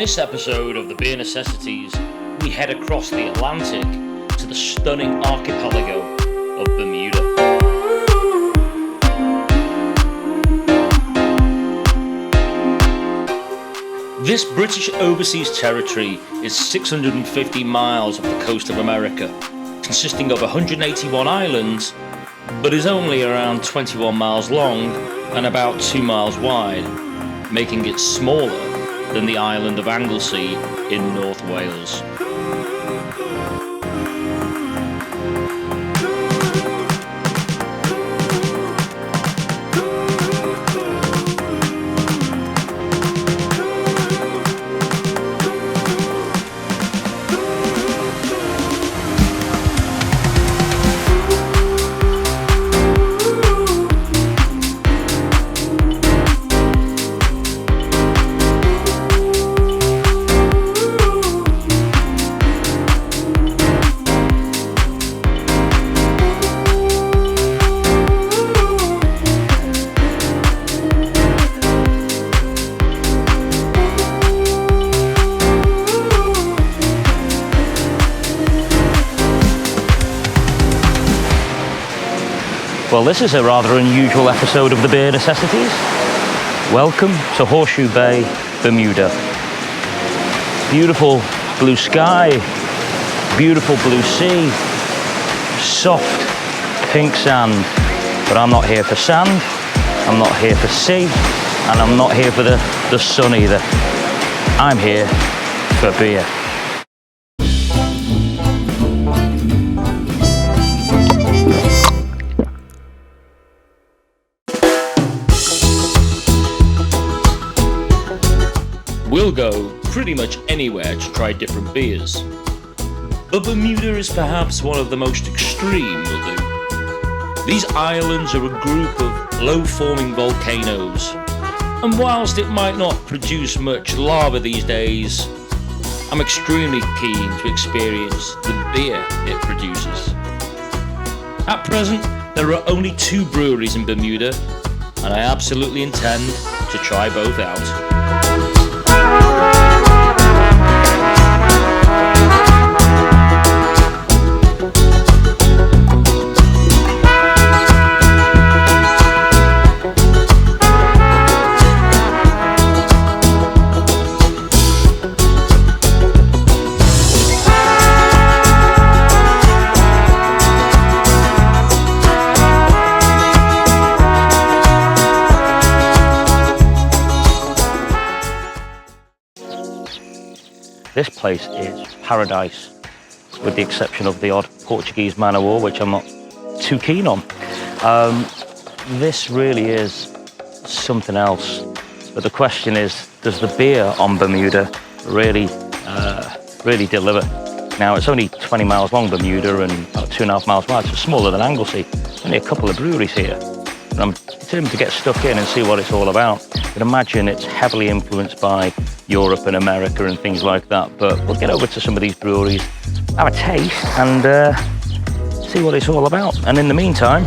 this episode of the Beer Necessities, we head across the Atlantic to the stunning archipelago of Bermuda. This British overseas territory is 650 miles off the coast of America, consisting of 181 islands, but is only around 21 miles long and about 2 miles wide, making it smaller than the island of Anglesey in North Wales. Well, this is a rather unusual episode of the Beer Necessities. Welcome to Horseshoe Bay, Bermuda. Beautiful blue sky, beautiful blue sea, soft pink sand. But I'm not here for sand, I'm not here for sea, and I'm not here for the sun either. I'm here for beer. We'll go pretty much anywhere to try different beers, but Bermuda is perhaps one of the most extreme we'll do. These islands are a group of low-forming volcanoes, and whilst it might not produce much lava these days, I'm extremely keen to experience the beer it produces. At present, there are only 2 breweries in Bermuda, and I absolutely intend to try both out. This place is paradise, with the exception of the odd Portuguese man of war, which I'm not too keen on. This really is something else. But the question is, does the beer on Bermuda really deliver? Now, it's only 20 miles long, Bermuda, and about 2.5 miles wide, so smaller than Anglesey. Only a couple of breweries here. And I'm determined to get stuck in and see what it's all about. I can imagine it's heavily influenced by Europe and America and things like that, but we'll get over to some of these breweries, have a taste, and see what it's all about. And in the meantime,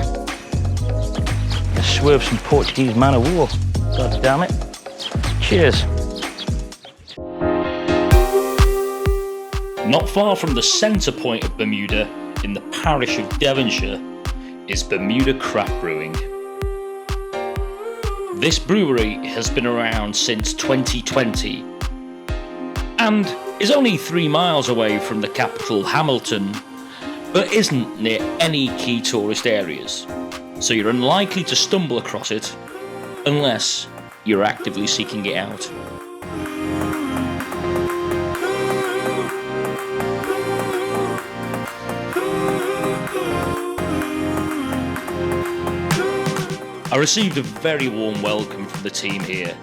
let's swerve some Portuguese man of war. God damn it. Cheers. Not far from the centre point of Bermuda, in the parish of Devonshire, is Bermuda Craft Brewing. This brewery has been around since 2020 and is only 3 miles away from the capital Hamilton, but isn't near any key tourist areas, so you're unlikely to stumble across it unless you're actively seeking it out. I received a very warm welcome from the team here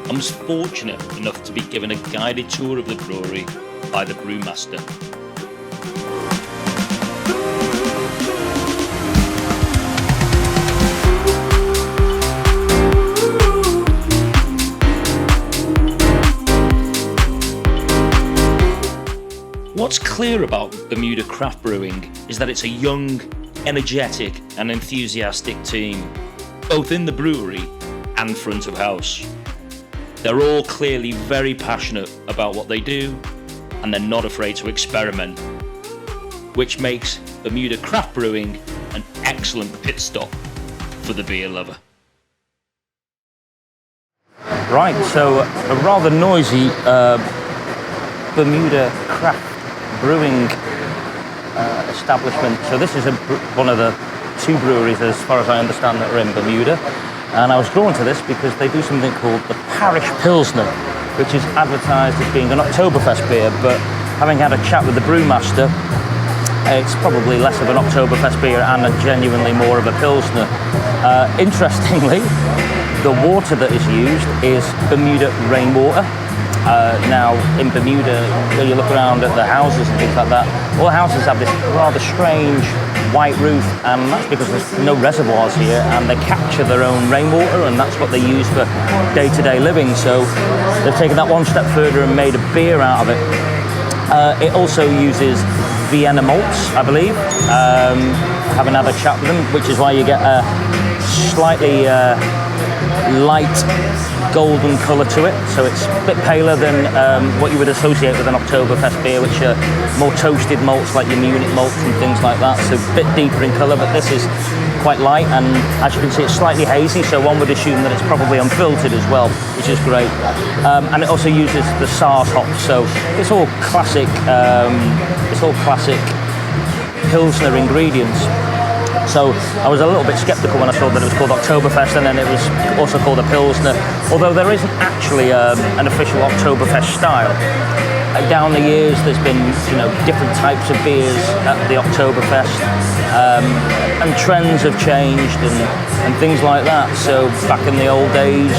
and was fortunate enough to be given a guided tour of the brewery by the brewmaster. What's clear about Bermuda Craft Brewing is that it's a young, energetic and enthusiastic team, both in the brewery and front of house. They're all clearly very passionate about what they do, and they're not afraid to experiment, which makes Bermuda craft brewing an excellent pit stop for the beer lover. Right, so a rather noisy Bermuda craft brewing establishment. So this is one of the 2 breweries, as far as I understand, that are in Bermuda. And I was drawn to this because they do something called the Parish Pilsner, which is advertised as being an Oktoberfest beer, but having had a chat with the brewmaster, it's probably less of an Oktoberfest beer and genuinely more of a Pilsner. Interestingly, the water that is used is Bermuda rainwater. Now, in Bermuda, when you look around at the houses and things like that, all the houses have this rather strange white roof, and that's because there's no reservoirs here, and they capture their own rainwater, and that's what they use for day-to-day living. So they've taken that one step further and made a beer out of it. It also uses Vienna malts, I believe. Haven't had a chat with them, which is why you get a slightly light golden colour to it, so it's a bit paler than what you would associate with an Oktoberfest beer, which are more toasted malts like your Munich malts and things like that, so a bit deeper in colour, but this is quite light, and as you can see it's slightly hazy, so one would assume that it's probably unfiltered as well, which is great. And it also uses the SARS hops, so it's all classic Pilsner ingredients. So I was a little bit sceptical when I saw that it was called Oktoberfest, and then it was also called a Pilsner, although there isn't actually an official Oktoberfest style. Down the years there's been different types of beers at the Oktoberfest, and trends have changed and things like that. So back in the old days,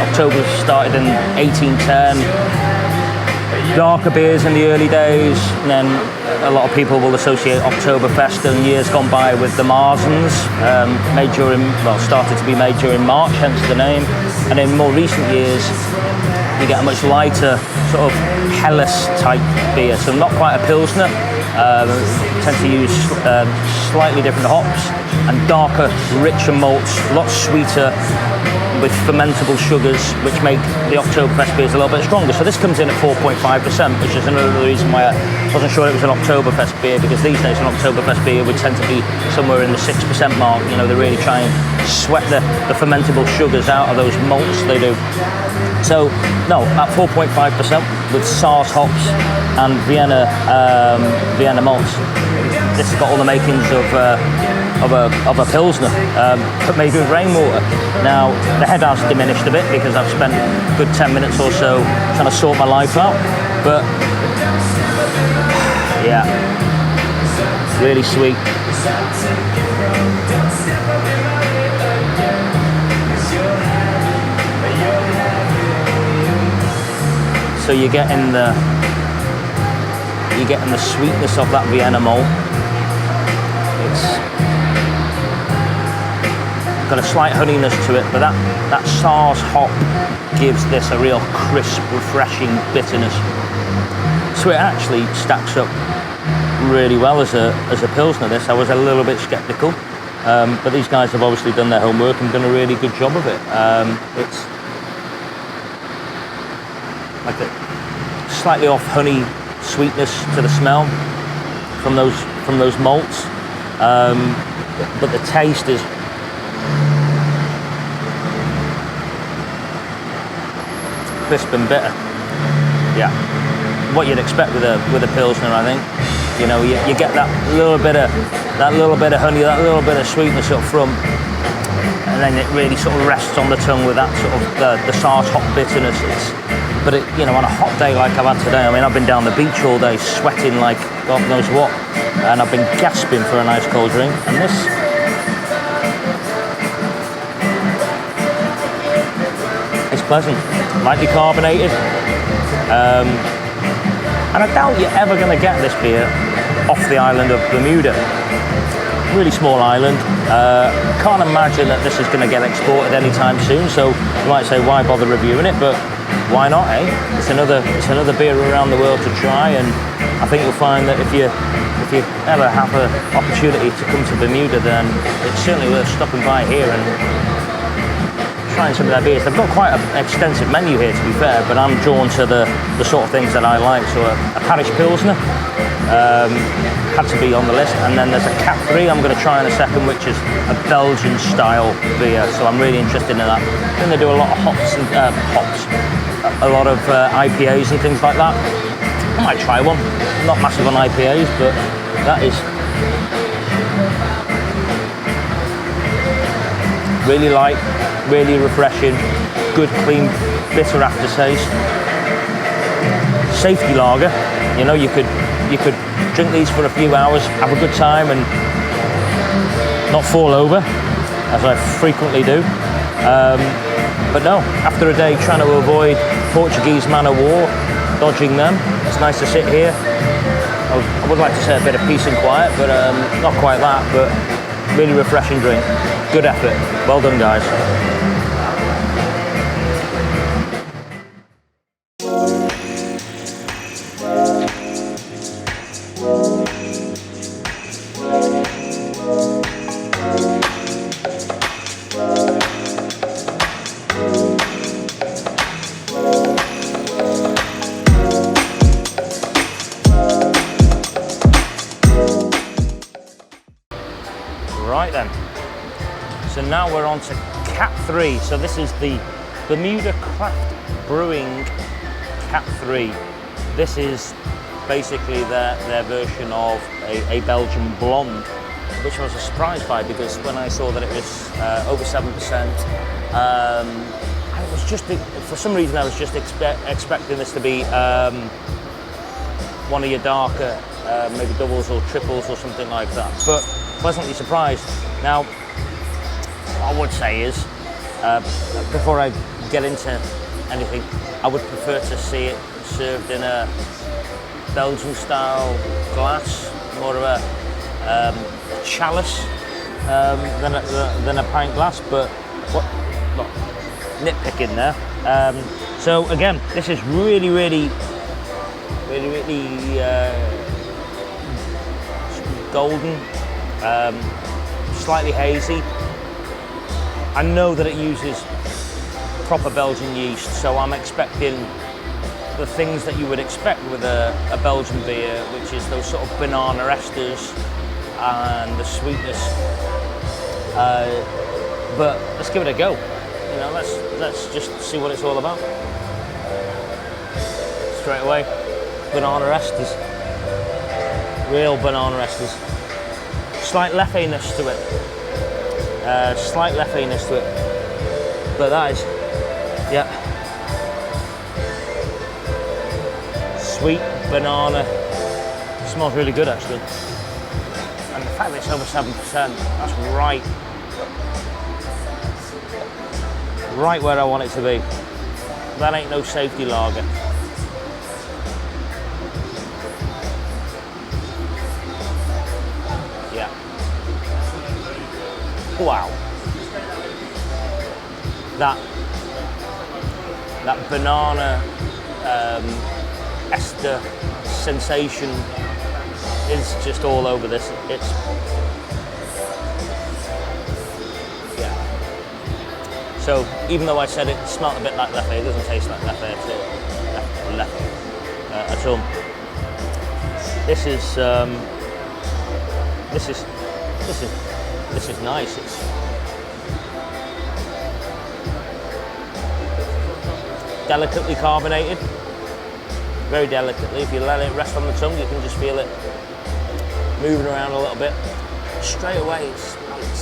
Oktober started in 1810, darker beers in the early days, and then a lot of people will associate Oktoberfest in years gone by with the Marzens, started to be made during March, hence the name. And in more recent years, you get a much lighter sort of Helles type beer, so not quite a Pilsner. Tend to use slightly different hops and darker, richer malts, a lot sweeter, with fermentable sugars, which make the Oktoberfest beers a little bit stronger. So this comes in at 4.5%, which is another reason why I wasn't sure it was an Oktoberfest beer, because these days an Oktoberfest beer would tend to be somewhere in the 6% mark. They really try and sweat the fermentable sugars out of those malts, they do. So, no, at 4.5% with SARS hops and Vienna malts. This has got all the makings of a Pilsner, but maybe with rainwater. Now, the head has diminished a bit because I've spent a good 10 minutes or so trying to sort my life out, but yeah, really sweet. So you're getting the sweetness of that Vienna malt. It's got a slight honeyness to it, but that SARS hop gives this a real crisp, refreshing bitterness. So it actually stacks up really well as a Pilsner. This, I was a little bit sceptical, but these guys have obviously done their homework and done a really good job of it. It's like a slightly off honey sweetness to the smell from those malts, but the taste is crisp and bitter. Yeah, what you'd expect with a Pilsner, I think. You get that little bit of honey, that little bit of sweetness up front, and then it really sort of rests on the tongue with that sort of the SARS hop bitterness. But on a hot day like I've had today, I mean, I've been down the beach all day sweating like God knows what, and I've been gasping for a nice cold drink, and this is pleasant, lightly carbonated, and I doubt you're ever going to get this beer off the island of Bermuda. Really small island. Can't imagine that this is going to get exported anytime soon, so you might say, why bother reviewing it? But why not, eh? It's another beer around the world to try, and I think you'll find that if you ever have an opportunity to come to Bermuda, then it's certainly worth stopping by here and trying some of their beers. They've got quite an extensive menu here, to be fair, but I'm drawn to the sort of things that I like. So a Parish Pilsner had to be on the list, and then there's a Cat 3 I'm going to try in a second, which is a Belgian style beer. So I'm really interested in that. Then they do a lot of hops, a lot of IPAs and things like that. I might try one. I'm not massive on IPAs, but that is really light, really refreshing, good, clean, bitter aftertaste. Safety lager. You know, you could drink these for a few hours, have a good time, and not fall over, as I frequently do. But no, after a day trying to avoid Portuguese man of war, dodging them, it's nice to sit here. I would like to say a bit of peace and quiet, but not quite that, but really refreshing drink. Good effort. Well done, guys. Right then, so now we're on to Cat 3. So this is the Bermuda Craft Brewing Cat 3. This is basically their version of a Belgian blonde, which I was surprised by, because when I saw that it was over 7%, I was just, for some reason I was just expecting this to be one of your darker, maybe doubles or triples or something like that. But pleasantly surprised. Now, what I would say is, before I get into anything, I would prefer to see it served in a Belgian style glass, more of a chalice than a pint glass, but not nitpicking there. So again, this is really golden. Slightly hazy. I know that it uses proper Belgian yeast, so I'm expecting the things that you would expect with a Belgian beer, which is those sort of banana esters and the sweetness. But let's give it a go. You know, let's just see what it's all about. Straight away, banana esters. Real banana esters. Slight leffiness to it. Slight leffiness to it. But that is, yeah. Sweet banana. Smells really good, actually. And the fact that it's over 7%, that's right where I want it to be. That ain't no safety lager. Wow, that banana ester sensation is just all over this. It's, yeah. So even though I said it smelled a bit like Leffe, it doesn't taste like Leffe at all. This is nice. It's delicately carbonated, very delicately. If you let it rest on the tongue, you can just feel it moving around a little bit. Straight away, it's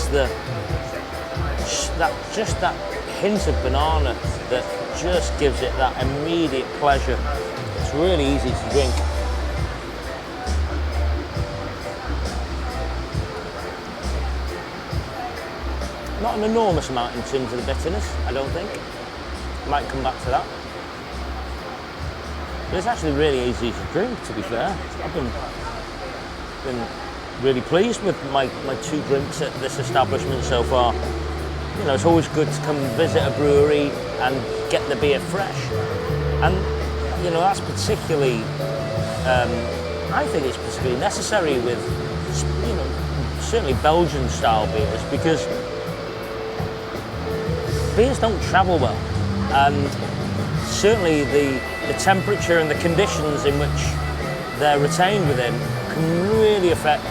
that hint of banana that just gives it that immediate pleasure. It's really easy to drink. Not an enormous amount in terms of the bitterness, I don't think. Might come back to that. But it's actually really easy to drink, to be fair. I've been really pleased with my two drinks at this establishment so far. You know, it's always good to come visit a brewery and get the beer fresh. And, you know, that's particularly, I think it's particularly necessary with, you know, certainly Belgian style beers, because beers don't travel well, and certainly the temperature and the conditions in which they're retained within can really affect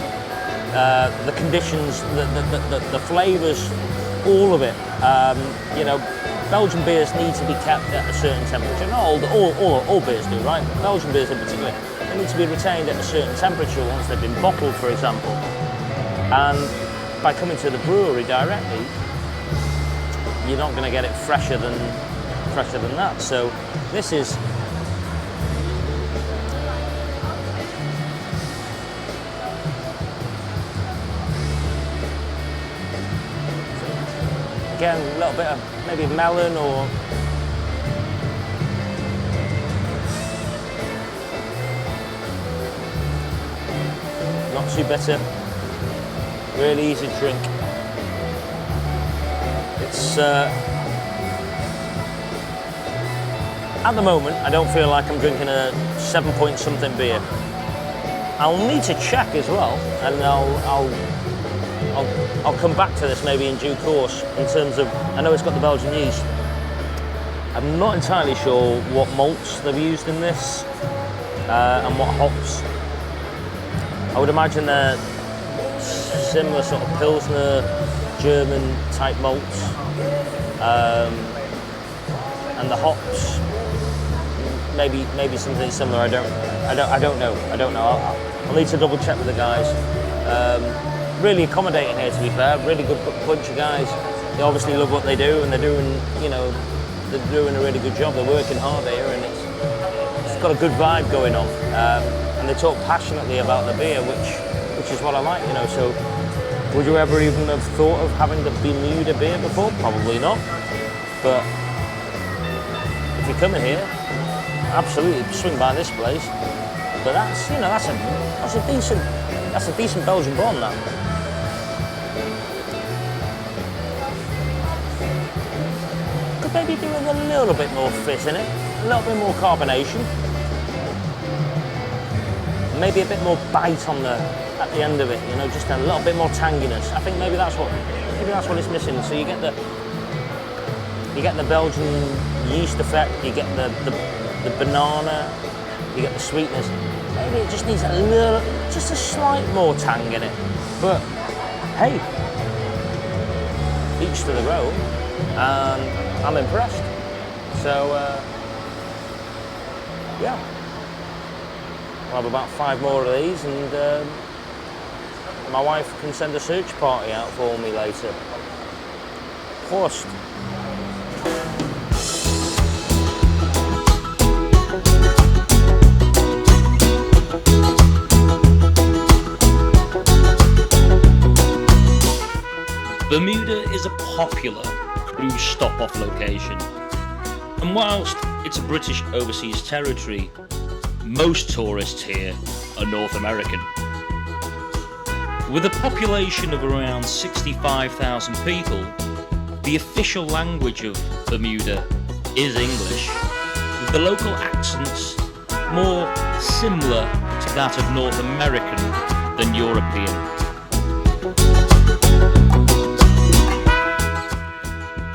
the conditions, the flavours, all of it. You know, Belgian beers need to be kept at a certain temperature. Not all beers do, right? But Belgian beers in particular, they need to be retained at a certain temperature once they've been bottled, for example. And by coming to the brewery directly, you're not going to get it fresher than that. So this is again a little bit of maybe melon or not too bitter. Really easy to drink. It's at the moment I don't feel like I'm drinking a 7-point something beer. I'll need to check as well, and I'll come back to this maybe in due course in terms of, I know it's got the Belgian yeast. I'm not entirely sure what malts they've used in this and what hops. I would imagine they're similar sort of Pilsner, German type malts, and the hops maybe something similar. I don't know. I'll need to double check with the guys. Really accommodating here, to be fair. Really good bunch of guys. They obviously love what they do, and they're doing a really good job. They're working hard here, and it's got a good vibe going on. And they talk passionately about the beer, which is what I like, you know. So, would you ever even have thought of having the Bermuda beer before? Probably not. But if you're coming here, absolutely swing by this place. But that's a decent Belgian blonde, that. Could maybe do with a little bit more fizz in it, a little bit more carbonation. Maybe a bit more bite at the end of it, you know, just a little bit more tanginess. I think maybe that's what it's missing. So you get the Belgian yeast effect, you get the banana, you get the sweetness. Maybe it just needs just a slight more tang in it. But hey, each to their own, and I'm impressed. So yeah. I'll have about 5 more of these, and my wife can send a search party out for me later. Prost. Bermuda is a popular cruise stop-off location, and whilst it's a British overseas territory, most tourists here are North American. With a population of around 65,000 people, the official language of Bermuda is English, with the local accents more similar to that of North American than European.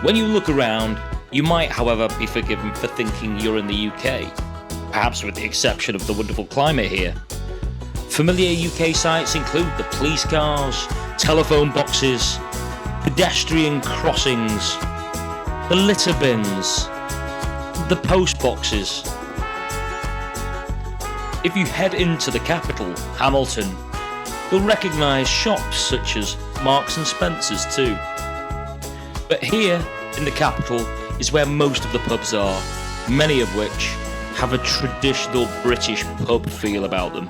When you look around, you might, however, be forgiven for thinking you're in the UK. Perhaps with the exception of the wonderful climate here. Familiar UK sights include the police cars, telephone boxes, pedestrian crossings, the litter bins, the post boxes. If you head into the capital, Hamilton, you'll recognise shops such as Marks and Spencer's too. But here in the capital is where most of the pubs are, many of which have a traditional British pub feel about them.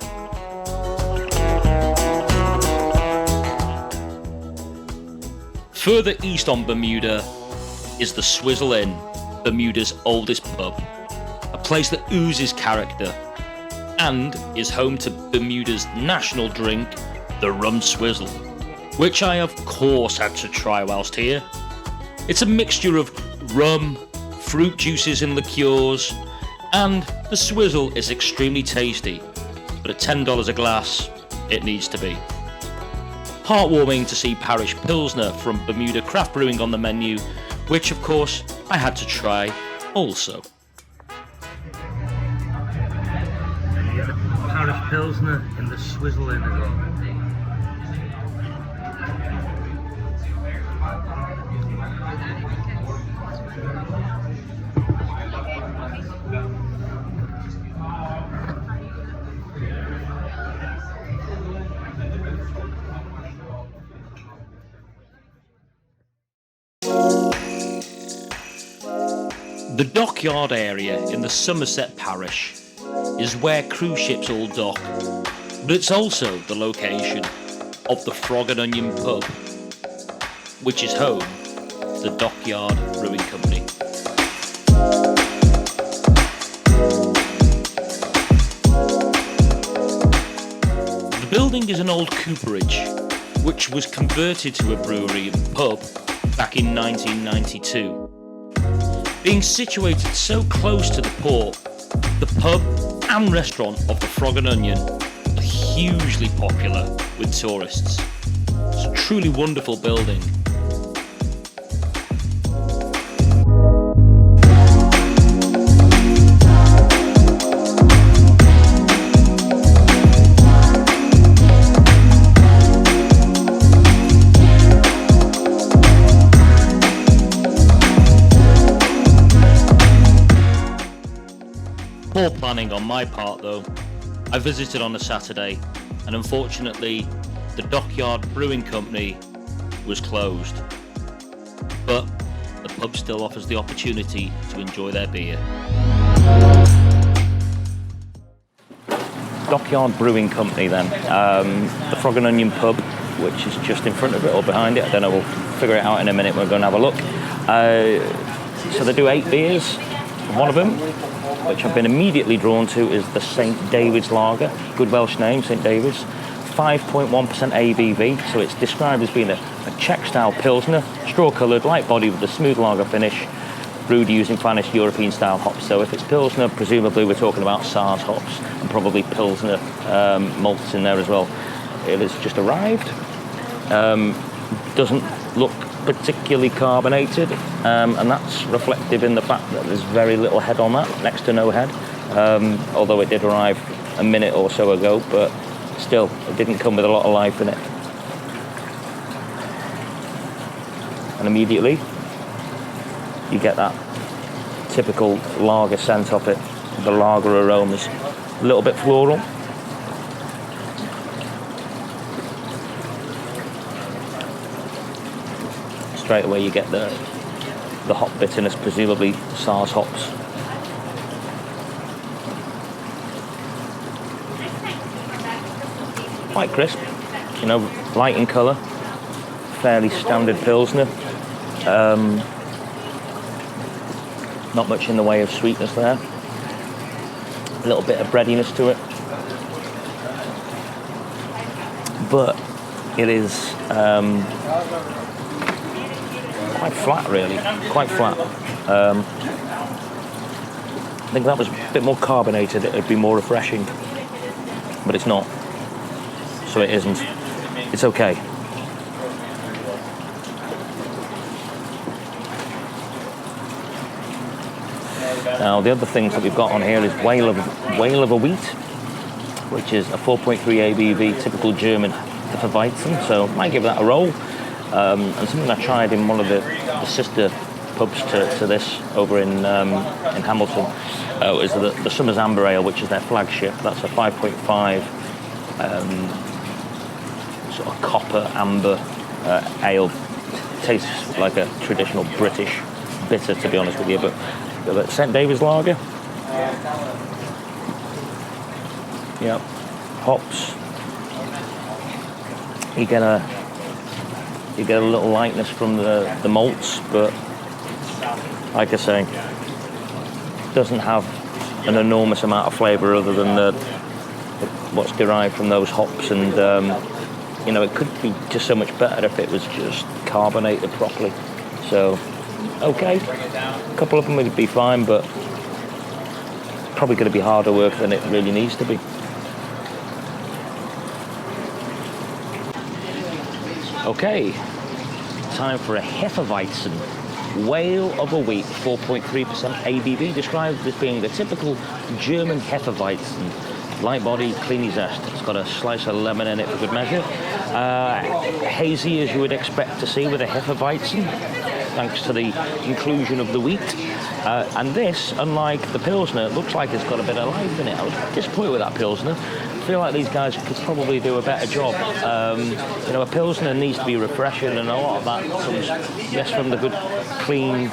Further east on Bermuda is the Swizzle Inn, Bermuda's oldest pub, a place that oozes character and is home to Bermuda's national drink, the rum swizzle, which I of course had to try whilst here. It's a mixture of rum, fruit juices and liqueurs, and the swizzle is extremely tasty, but at $10 a glass, it needs to be. Heartwarming to see Parish Pilsner from Bermuda Craft Brewing on the menu, which of course I had to try also. Paris Pilsner in the swizzle in as well. The Dockyard area in the Somerset parish is where cruise ships all dock, but it's also the location of the Frog and Onion pub, which is home to the Dockyard Brewing Company. The building is an old cooperage, which was converted to a brewery and pub back in 1992. Being situated so close to the port, the pub and restaurant of the Frog and Onion are hugely popular with tourists. It's a truly wonderful building. Poor planning on my part though. I visited on a Saturday and unfortunately the Dockyard Brewing Company was closed. But the pub still offers the opportunity to enjoy their beer. Dockyard Brewing Company then. The Frog and Onion pub, which is just in front of it or behind it. I don't know, we'll figure it out in a minute. We're going to have a look. So they do 8 beers. One of them, which I've been immediately drawn to, is the St David's Lager. Good Welsh name, St David's. 5.1% ABV, so it's described as being a Czech-style Pilsner, straw-coloured, light-bodied with a smooth lager finish, brewed using finest European-style hops. So if it's Pilsner, presumably we're talking about Saaz hops and probably Pilsner malts in there as well. It has just arrived. Doesn't look particularly carbonated, and that's reflective in the fact that there's very little head on that, next to no head, although it did arrive a minute or so ago, but still, it didn't come with a lot of life in it. And immediately, you get that typical lager scent off it, the lager aromas, a little bit floral. Straight away you get the hop bitterness, presumably Saaz hops. Quite crisp, you know, light in colour, fairly standard Pilsner. Not much in the way of sweetness there. A little bit of breadiness to it. But it is quite flat, really, quite flat. I think that was a bit more carbonated, it would be more refreshing, but it's not, so it isn't. It's okay. Now the other things that we've got on here is Whale of a Wheat, which is a 4.3 ABV, typical German Hefeweizen, so might give that a roll. And something I tried in one of the sister pubs to this over in Hamilton is the Summer's Amber Ale, which is their flagship. That's a 5.5 sort of copper amber ale. Tastes like a traditional British bitter, to be honest with you, but St David's Lager. Yeah, hops. You get a little lightness from the malts, but like I say, doesn't have an enormous amount of flavour other than what's derived from those hops, and you know, it could be just so much better if it was just carbonated properly. So, okay, a couple of them would be fine, but probably going to be harder work than it really needs to be. Okay, time for a Hefeweizen. Whale of a Week, 4.3% ABV, described as being the typical German Hefeweizen. Light body, creamy zest. It's got a slice of lemon in it for good measure. Hazy, as you would expect to see with a Hefeweizen, thanks to the inclusion of the wheat. And this, unlike the Pilsner, looks like it's got a bit of life in it. I was disappointed with that Pilsner. I feel like these guys could probably do a better job. You know, a Pilsner needs to be refreshing, and a lot of that comes, yes, from the good, clean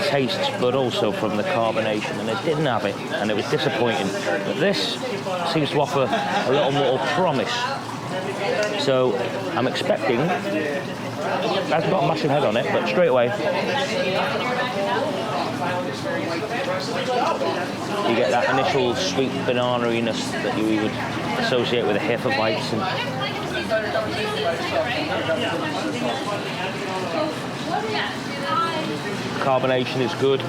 tastes, but also from the carbonation, and it didn't have it, and it was disappointing. But this seems to offer a little more promise. So I'm expecting, that's got a massive head on it, but straight away you get that initial sweet banana-iness that you would associate with a Hefeweizen. Carbonation is good.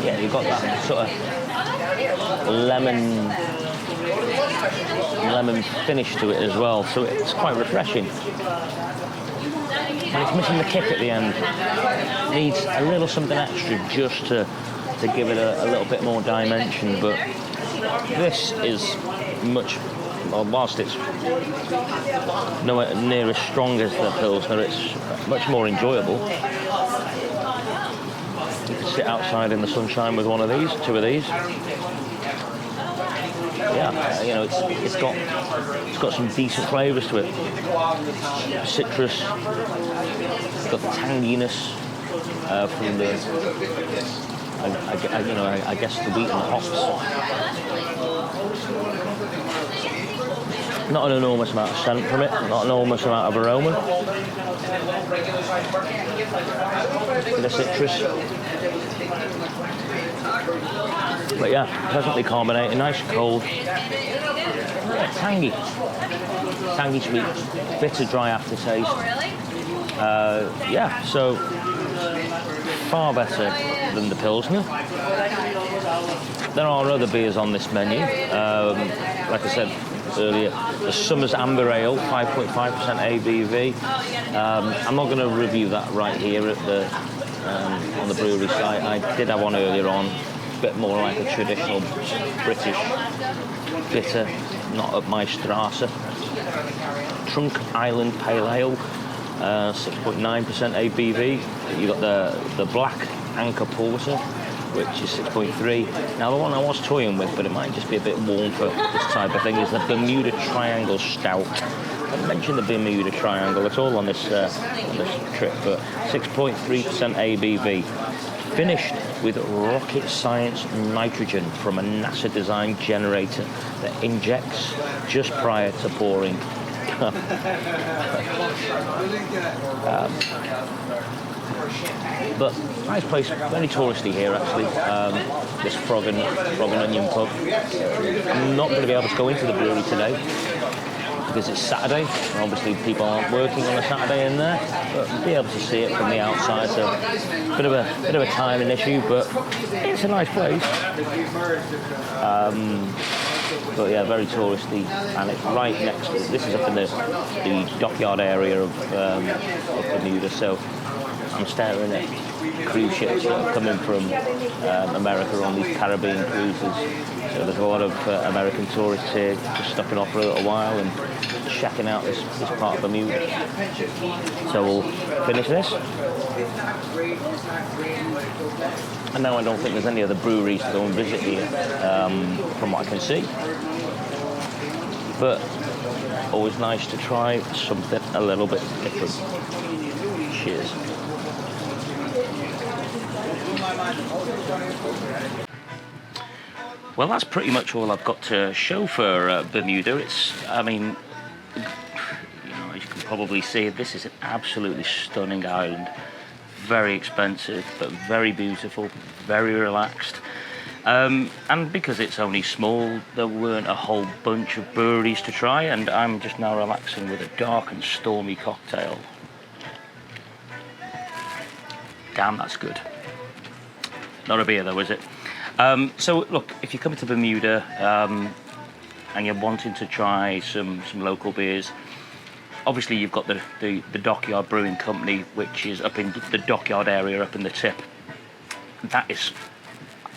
Yeah, you've got that sort of lemon finish to it as well, so it's quite refreshing. And it's missing the kick at the end. Needs a little something extra just to give it a little bit more dimension, but this is much, well, whilst it's nowhere near as strong as the Pilsner, it's much more enjoyable. You can sit outside in the sunshine with one of these, two of these. Yeah, you know, it's got some decent flavours to it. Citrus, it's got the tanginess from the, I guess the wheat and the hops. Not an enormous amount of scent from it, not an enormous amount of aroma. The citrus. But yeah, pleasantly carbonated, nice and cold. Yeah, tangy. Tangy sweet, bitter dry aftertaste. Yeah, so far better than the Pilsner. There are other beers on this menu. Like I said earlier, the Summer's Amber Ale, 5.5% ABV. I'm not going to review that right here at the on the brewery site. I did have one earlier on, a bit more like a traditional British bitter, not up my Strasse. Trunk Island Pale Ale, 6.9% ABV. You got the Black Anchor Porter, which is 6.3. Now the one I was toying with, but it might just be a bit warm for this type of thing, is the Bermuda Triangle Stout. I haven't mentioned the Bermuda Triangle at all on this trip, but 6.3% ABV. Finished with rocket science nitrogen from a NASA-designed generator that injects just prior to pouring. But nice place, very touristy here actually. This Frog and Onion pub. I'm not going to be able to go into the brewery today because it's Saturday. Obviously people aren't working on a Saturday in there, but I'll be able to see it from the outside. So bit of a timing issue, but it's a nice place. But yeah, very touristy, and it's right next to, this is up in the Dockyard area of Bermuda, so I'm staring at cruise ships that are coming from America on these Caribbean cruises. So there's a lot of American tourists here just stopping off for a little while and checking out this part of Bermuda. So we'll finish this. And now I don't think there's any other breweries to go and visit here, from what I can see. But always nice to try something a little bit different. Cheers. Well, that's pretty much all I've got to show for Bermuda. It's, I mean, you know, as you can probably see, this is an absolutely stunning island. Very expensive, but very beautiful, very relaxed. And because it's only small, there weren't a whole bunch of breweries to try, and I'm just now relaxing with a dark and stormy cocktail. Damn, that's good. Not a beer though, is it? So look, if you're coming to Bermuda and you're wanting to try some local beers, obviously you've got the Dockyard Brewing Company, which is up in the Dockyard area, up in the tip. That is,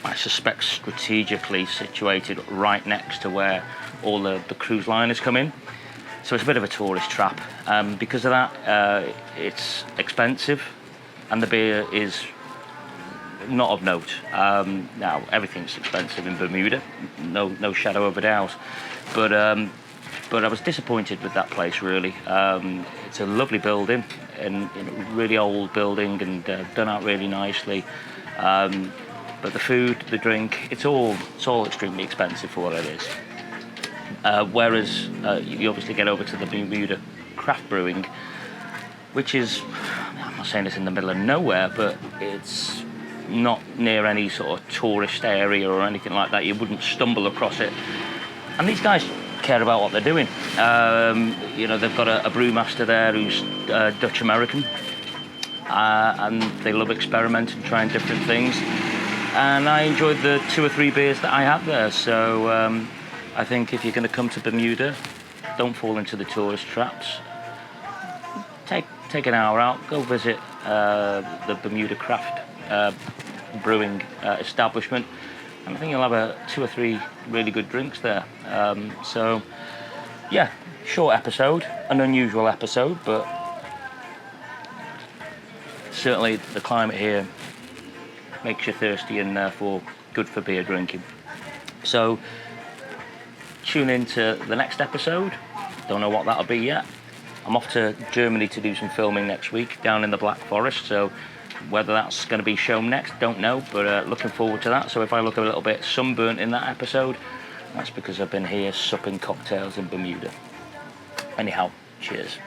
I suspect, strategically situated right next to where all the cruise liners come in. So it's a bit of a tourist trap. Because of that, it's expensive, and the beer is not of note. Now, everything's expensive in Bermuda, no shadow of a doubt. But I was disappointed with that place, really. It's a lovely building, and really old building, and done out really nicely. But the food, the drink, it's all extremely expensive for what it is. Whereas you obviously get over to the Bermuda craft brewing, which is, I'm not saying it's in the middle of nowhere, but it's not near any sort of tourist area or anything like that. You wouldn't stumble across it. And these guys care about what they're doing. They've got a brewmaster there who's Dutch American, and they love experimenting, trying different things. And I enjoyed the 2 or 3 beers that I had there. So I think if you're going to come to Bermuda, don't fall into the tourist traps. Take an hour out, go visit the Bermuda Craft Brewing establishment, and I think you'll have 2 or 3 really good drinks there. So, yeah, short episode, an unusual episode, but certainly the climate here makes you thirsty and therefore good for beer drinking. So, tune in to the next episode. Don't know what that'll be yet. I'm off to Germany to do some filming next week down in the Black Forest, so whether that's going to be shown next, don't know, but looking forward to that. So if I look a little bit sunburnt in that episode, that's because I've been here supping cocktails in Bermuda. Anyhow, cheers.